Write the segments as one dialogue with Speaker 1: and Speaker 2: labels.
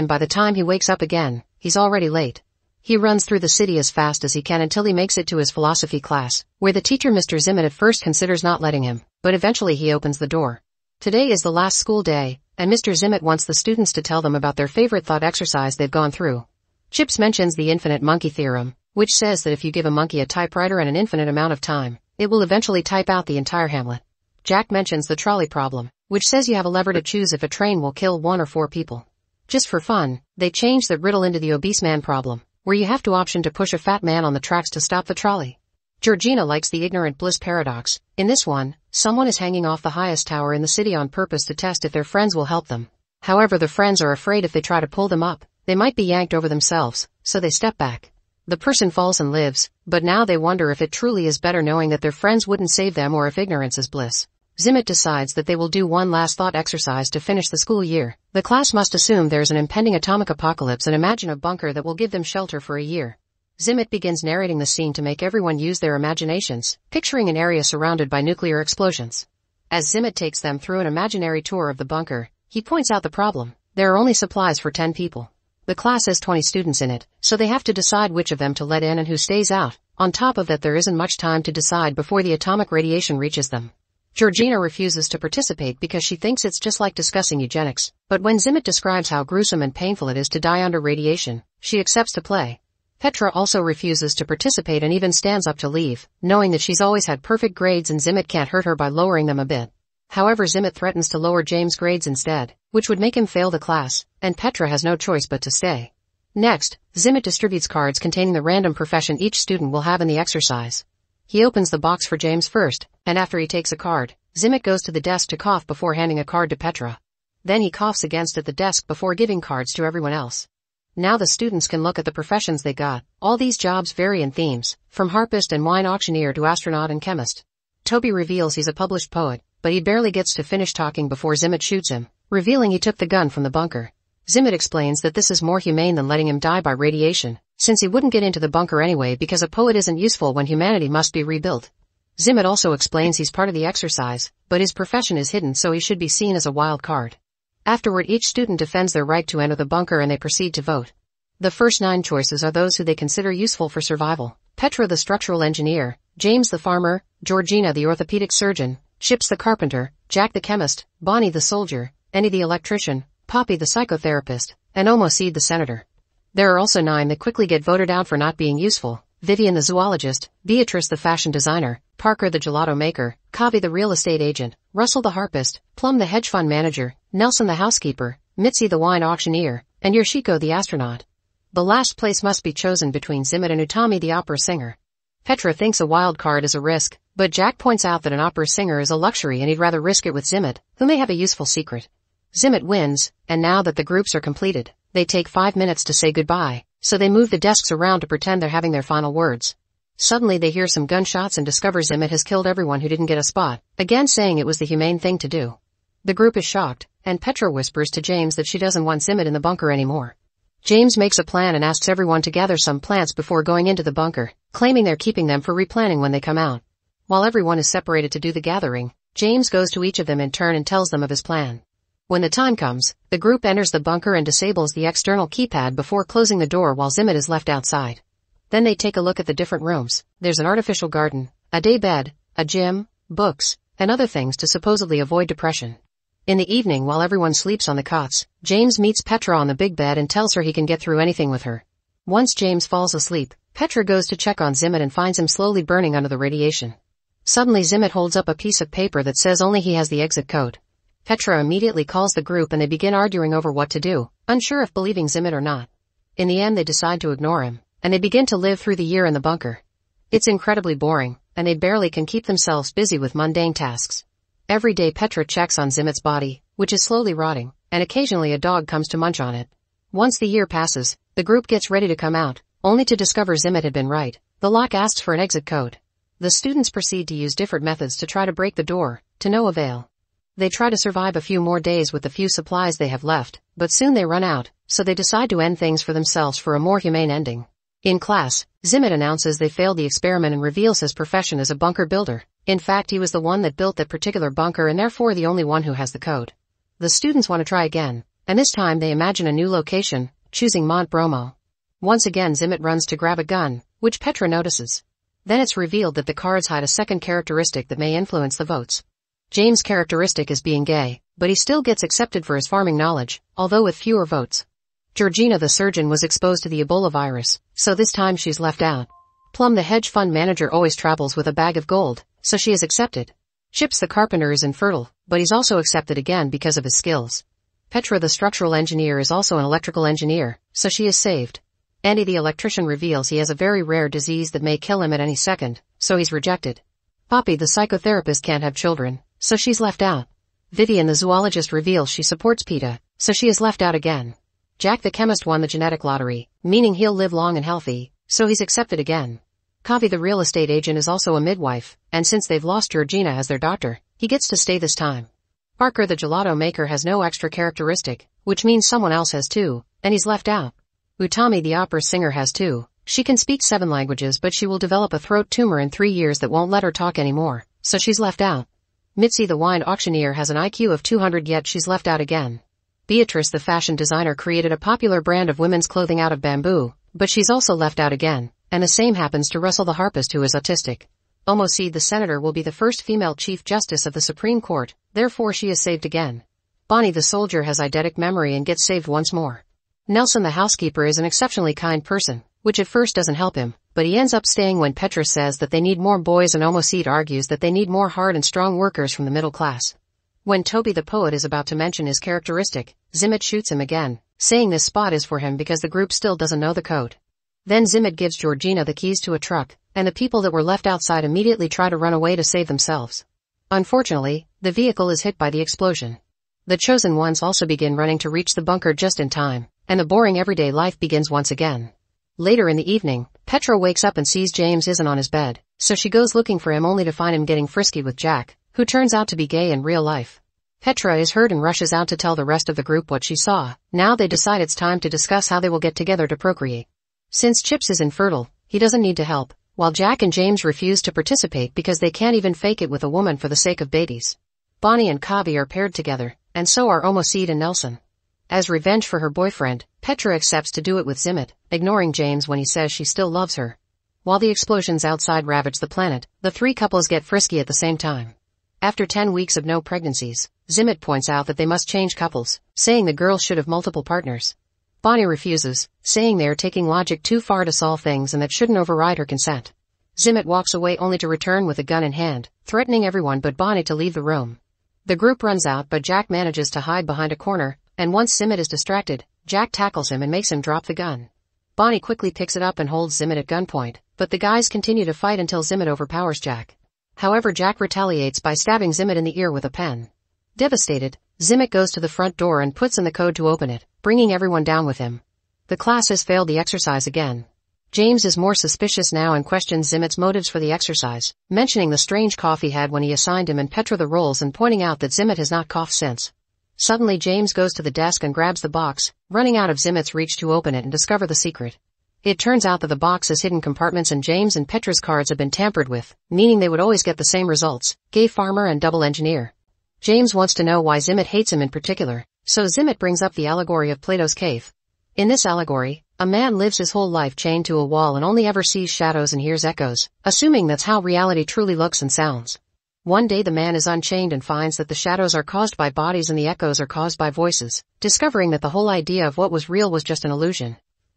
Speaker 1: and by the time he wakes up again, he's already late. He runs through the city as fast as he can until he makes it to his philosophy class, where the teacher Mr. Zimet at first considers not letting him, but eventually he opens the door. Today is the last school day, and Mr. Zimet wants the students to tell them about their favorite thought exercise they've gone through. Chips mentions the infinite monkey theorem, which says that if you give a monkey a typewriter and an infinite amount of time, it will eventually type out the entire Hamlet. Jack mentions the trolley problem, which says you have a lever to choose if a train will kill 1 or 4 people. Just for fun, they change the riddle into the obese man problem, where you have to option to push a fat man on the tracks to stop the trolley. Georgina likes the ignorant bliss paradox. In this one, someone is hanging off the highest tower in the city on purpose to test if their friends will help them. However, the friends are afraid if they try to pull them up, they might be yanked over themselves, so they step back. The person falls and lives, but now they wonder if it truly is better knowing that their friends wouldn't save them or if ignorance is bliss. Zimet decides that they will do one last thought exercise to finish the school year. The class must assume there's an impending atomic apocalypse and imagine a bunker that will give them shelter for a year. Zimet begins narrating the scene to make everyone use their imaginations, picturing an area surrounded by nuclear explosions. As Zimet takes them through an imaginary tour of the bunker, he points out the problem. There are only supplies for 10 people. The class has 20 students in it, so they have to decide which of them to let in and who stays out. On top of that, there isn't much time to decide before the atomic radiation reaches them. Georgina refuses to participate because she thinks it's just like discussing eugenics, but when Zimet describes how gruesome and painful it is to die under radiation, she accepts to play. Petra also refuses to participate and even stands up to leave, knowing that she's always had perfect grades and Zimet can't hurt her by lowering them a bit. However, Zimet threatens to lower James' grades instead, which would make him fail the class, and Petra has no choice but to stay. Next, Zimet distributes cards containing the random profession each student will have in the exercise. He opens the box for James first, and after he takes a card, Zimet goes to the desk to cough before handing a card to Petra. Then he coughs against at the desk before giving cards to everyone else. Now the students can look at the professions they got. All these jobs vary in themes, from harpist and wine auctioneer to astronaut and chemist. Toby reveals he's a published poet, but he barely gets to finish talking before Zimet shoots him, revealing he took the gun from the bunker. Zimet explains that this is more humane than letting him die by radiation, since he wouldn't get into the bunker anyway because a poet isn't useful when humanity must be rebuilt. Zimet also explains he's part of the exercise, but his profession is hidden so he should be seen as a wild card. Afterward, each student defends their right to enter the bunker and they proceed to vote. The first 9 choices are those who they consider useful for survival. Petra the structural engineer, James the farmer, Georgina the orthopedic surgeon, Chips the carpenter, Jack the chemist, Bonnie the soldier, Annie the electrician, Poppy the psychotherapist, and Omoseed the senator. There are also 9 that quickly get voted out for not being useful. Vivian the zoologist, Beatrice the fashion designer, Parker the gelato maker, Kavi the real estate agent, Russell the harpist, Plum the hedge fund manager, Nelson the housekeeper, Mitzi the wine auctioneer, and Yoshiko the astronaut. The last place must be chosen between Zimet and Utami the opera singer. Petra thinks a wild card is a risk, but Jack points out that an opera singer is a luxury and he'd rather risk it with Zimet, who may have a useful secret. Zimet wins, and now that the groups are completed, they take 5 minutes to say goodbye, so they move the desks around to pretend they're having their final words. Suddenly they hear some gunshots and discover Zimet has killed everyone who didn't get a spot, again saying it was the humane thing to do. The group is shocked, and Petra whispers to James that she doesn't want Zimet in the bunker anymore. James makes a plan and asks everyone to gather some plants before going into the bunker, claiming they're keeping them for replanting when they come out. While everyone is separated to do the gathering, James goes to each of them in turn and tells them of his plan. When the time comes, the group enters the bunker and disables the external keypad before closing the door while Zimet is left outside. Then they take a look at the different rooms. There's an artificial garden, a day bed, a gym, books, and other things to supposedly avoid depression. In the evening, while everyone sleeps on the cots, James meets Petra on the big bed and tells her he can get through anything with her. Once James falls asleep, Petra goes to check on Zimet and finds him slowly burning under the radiation. Suddenly Zimet holds up a piece of paper that says only he has the exit code. Petra immediately calls the group and they begin arguing over what to do, unsure if believing Zimet or not. In the end they decide to ignore him, and they begin to live through the year in the bunker. It's incredibly boring, and they barely can keep themselves busy with mundane tasks. Every day Petra checks on Zimet's body, which is slowly rotting, and occasionally a dog comes to munch on it. Once the year passes, the group gets ready to come out, only to discover Zimet had been right. The lock asks for an exit code. The students proceed to use different methods to try to break the door, to no avail. They try to survive a few more days with the few supplies they have left, but soon they run out, so they decide to end things for themselves for a more humane ending. In class, Zimet announces they failed the experiment and reveals his profession as a bunker builder. In fact, he was the one that built that particular bunker and therefore the only one who has the code. The students want to try again, and this time they imagine a new location, choosing Mont Bromo. Once again Zimmet runs to grab a gun, which Petra notices. Then it's revealed that the cards hide a second characteristic that may influence the votes. James' characteristic is being gay, but he still gets accepted for his farming knowledge, although with fewer votes. Georgina the surgeon was exposed to the Ebola virus, so this time she's left out. Plum the hedge fund manager always travels with a bag of gold, so she is accepted. Chips the carpenter is infertile, but he's also accepted again because of his skills. Petra the structural engineer is also an electrical engineer, so she is saved. Andy the electrician reveals he has a very rare disease that may kill him at any second, so he's rejected. Poppy the psychotherapist can't have children, so she's left out. Vivian the zoologist reveals she supports PETA, so she is left out again. Jack the chemist won the genetic lottery, meaning he'll live long and healthy, so he's accepted again. Kavi the real estate agent is also a midwife, and since they've lost Georgina as their doctor, he gets to stay this time. Parker the gelato maker has no extra characteristic, which means someone else has too, and he's left out. Utami the opera singer has too. She can speak 7 languages but she will develop a throat tumor in 3 years that won't let her talk anymore, so she's left out. Mitzi the wine auctioneer has an IQ of 200 yet she's left out again. Beatrice the fashion designer created a popular brand of women's clothing out of bamboo, but she's also left out again, and the same happens to Russell the harpist who is autistic. Omoseed the senator will be the first female chief justice of the Supreme Court, therefore she is saved again. Bonnie the soldier has eidetic memory and gets saved once more. Nelson the housekeeper is an exceptionally kind person, which at first doesn't help him, but he ends up staying when Petra says that they need more boys and Omoseed argues that they need more hard and strong workers from the middle class. When Toby the poet is about to mention his characteristic, Zimmet shoots him again, saying this spot is for him because the group still doesn't know the code. Then Zimmet gives Georgina the keys to a truck, and the people that were left outside immediately try to run away to save themselves. Unfortunately, the vehicle is hit by the explosion. The chosen ones also begin running to reach the bunker just in time, and the boring everyday life begins once again. Later in the evening, Petra wakes up and sees James isn't on his bed, so she goes looking for him only to find him getting frisky with Jack, who turns out to be gay in real life. Petra is hurt and rushes out to tell the rest of the group what she saw. Now they decide it's time to discuss how they will get together to procreate. Since Chips is infertile, he doesn't need to help, while Jack and James refuse to participate because they can't even fake it with a woman for the sake of babies. Bonnie and Kavi are paired together, and so are Omoseed and Nelson. As revenge for her boyfriend, Petra accepts to do it with Zimmet, ignoring James when he says she still loves her. While the explosions outside ravage the planet, the 3 couples get frisky at the same time. After 10 weeks of no pregnancies, Zimmet points out that they must change couples, saying the girls should have multiple partners. Bonnie refuses, saying they are taking logic too far to solve things and that shouldn't override her consent. Zimmet walks away only to return with a gun in hand, threatening everyone but Bonnie to leave the room. The group runs out but Jack manages to hide behind a corner, and once Zimmet is distracted, Jack tackles him and makes him drop the gun. Bonnie quickly picks it up and holds Zimmet at gunpoint, but the guys continue to fight until Zimmet overpowers Jack. However, Jack retaliates by stabbing Zimmet in the ear with a pen. Devastated, Zimmet goes to the front door and puts in the code to open it, bringing everyone down with him. The class has failed the exercise again. James is more suspicious now and questions Zimmet's motives for the exercise, mentioning the strange cough he had when he assigned him and Petra the roles and pointing out that Zimmet has not coughed since. Suddenly James goes to the desk and grabs the box, running out of Zimmet's reach to open it and discover the secret. It turns out that the box has hidden compartments and James and Petra's cards have been tampered with, meaning they would always get the same results, gay farmer and double engineer. James wants to know why Zimmet hates him in particular, so Zimmet brings up the allegory of Plato's cave. In this allegory, a man lives his whole life chained to a wall and only ever sees shadows and hears echoes, assuming that's how reality truly looks and sounds. One day the man is unchained and finds that the shadows are caused by bodies and the echoes are caused by voices, discovering that the whole idea of what was real was just an illusion.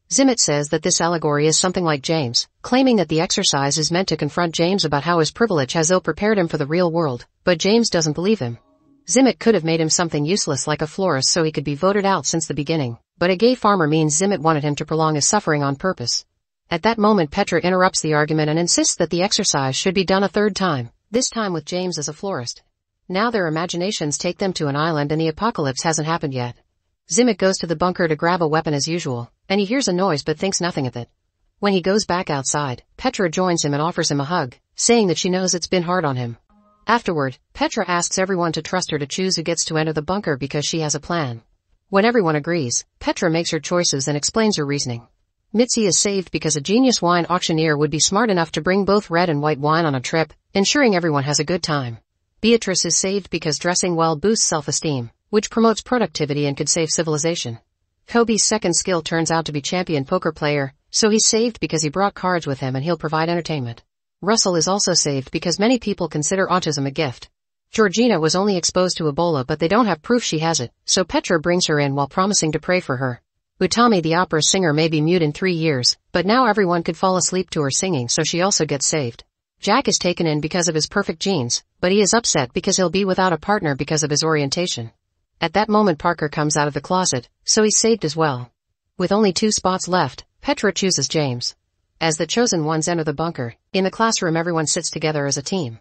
Speaker 1: Zimmet says that this allegory is something like James, claiming that the exercise is meant to confront James about how his privilege has ill-prepared him for the real world, but James doesn't believe him. Zimmet could have made him something useless like a florist so he could be voted out since the beginning, but a gay farmer means Zimmet wanted him to prolong his suffering on purpose. At that moment Petra interrupts the argument and insists that the exercise should be done a third time, this time with James as a florist. Now their imaginations take them to an island and the apocalypse hasn't happened yet. Zimmet goes to the bunker to grab a weapon as usual, and he hears a noise but thinks nothing of it. When he goes back outside, Petra joins him and offers him a hug, saying that she knows it's been hard on him. Afterward, Petra asks everyone to trust her to choose who gets to enter the bunker because she has a plan. When everyone agrees, Petra makes her choices and explains her reasoning. Mitzi is saved because a genius wine auctioneer would be smart enough to bring both red and white wine on a trip, ensuring everyone has a good time. Beatrice is saved because dressing well boosts self-esteem, which promotes productivity and could save civilization. Kobe's second skill turns out to be champion poker player, so he's saved because he brought cards with him and he'll provide entertainment. Russell is also saved because many people consider autism a gift. Georgina was only exposed to Ebola, but they don't have proof she has it, so Petra brings her in while promising to pray for her. Utami, the opera singer, may be mute in 3 years, but now everyone could fall asleep to her singing, so she also gets saved. Jack is taken in because of his perfect genes, but he is upset because he'll be without a partner because of his orientation. At that moment Parker comes out of the closet, so he's saved as well. With only 2 spots left, Petra chooses James. As the chosen ones enter the bunker, in the classroom everyone sits together as a team.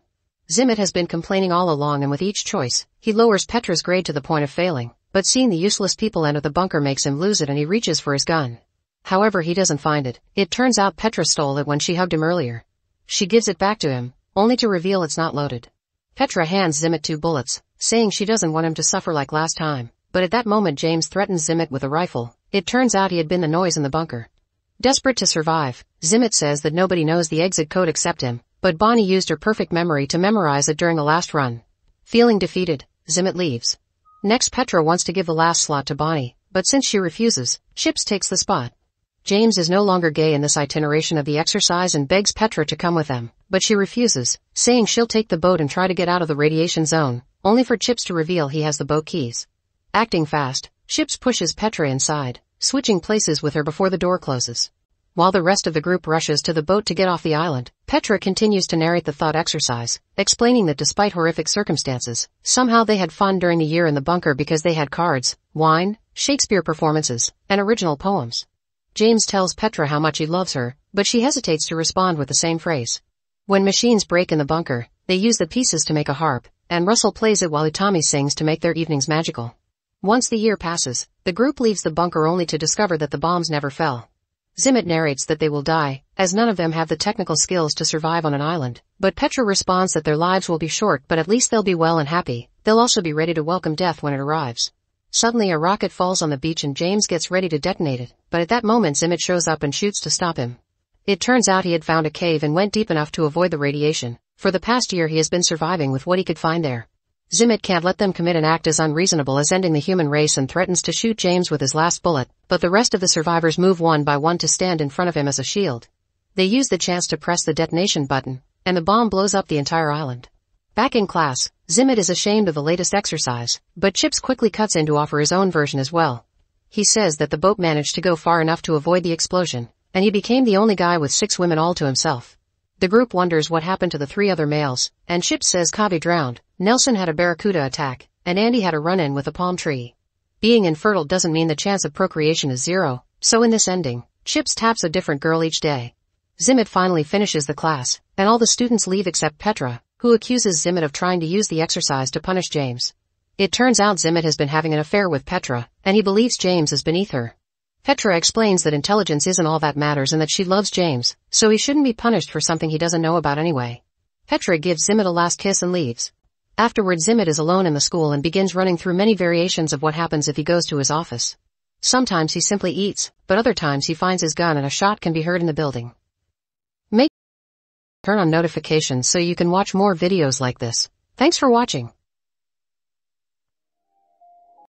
Speaker 1: Zimmett has been complaining all along, and with each choice, he lowers Petra's grade to the point of failing, but seeing the useless people enter the bunker makes him lose it and he reaches for his gun. However, he doesn't find it. It turns out Petra stole it when she hugged him earlier. She gives it back to him, only to reveal it's not loaded. Petra hands Zimmett 2 bullets, saying she doesn't want him to suffer like last time, but at that moment James threatens Zimmett with a rifle. It turns out he had been the noise in the bunker. Desperate to survive, Zimmett says that nobody knows the exit code except him, but Bonnie used her perfect memory to memorize it during the last run. Feeling defeated, Zimmett leaves. Next, Petra wants to give the last slot to Bonnie, but since she refuses, Chips takes the spot. James is no longer gay in this itineration of the exercise and begs Petra to come with them, but she refuses, saying she'll take the boat and try to get out of the radiation zone, only for Chips to reveal he has the boat keys. Acting fast, Chips pushes Petra inside, switching places with her before the door closes. While the rest of the group rushes to the boat to get off the island, Petra continues to narrate the thought exercise, explaining that despite horrific circumstances, somehow they had fun during the year in the bunker because they had cards, wine, Shakespeare performances, and original poems. James tells Petra how much he loves her, but she hesitates to respond with the same phrase. When machines break in the bunker, they use the pieces to make a harp, and Russell plays it while Utami sings to make their evenings magical. Once the year passes, the group leaves the bunker only to discover that the bombs never fell. Zimmett narrates that they will die, as none of them have the technical skills to survive on an island, but Petra responds that their lives will be short, but at least they'll be well and happy. They'll also be ready to welcome death when it arrives. Suddenly a rocket falls on the beach and James gets ready to detonate it, but at that moment Zimmett shows up and shoots to stop him. It turns out he had found a cave and went deep enough to avoid the radiation. For the past year he has been surviving with what he could find there. Zimmett can't let them commit an act as unreasonable as ending the human race and threatens to shoot James with his last bullet, but the rest of the survivors move one by one to stand in front of him as a shield. They use the chance to press the detonation button, and the bomb blows up the entire island. Back in class, Zimmett is ashamed of the latest exercise, but Chips quickly cuts in to offer his own version as well. He says that the boat managed to go far enough to avoid the explosion, and he became the only guy with 6 women all to himself. The group wonders what happened to the 3 other males, and Chips says Kavi drowned, Nelson had a barracuda attack, and Andy had a run-in with a palm tree. Being infertile doesn't mean the chance of procreation is 0, so in this ending, Chips taps a different girl each day. Zimmett finally finishes the class, and all the students leave except Petra, who accuses Zimmett of trying to use the exercise to punish James. It turns out Zimmett has been having an affair with Petra, and he believes James is beneath her. Petra explains that intelligence isn't all that matters and that she loves James, so he shouldn't be punished for something he doesn't know about anyway. Petra gives Zimmett a last kiss and leaves. Afterward, Zimmett is alone in the school and begins running through many variations of what happens if he goes to his office. Sometimes he simply eats, but other times he finds his gun and a shot can be heard in the building. Make sure to turn on notifications so you can watch more videos like this. Thanks for watching.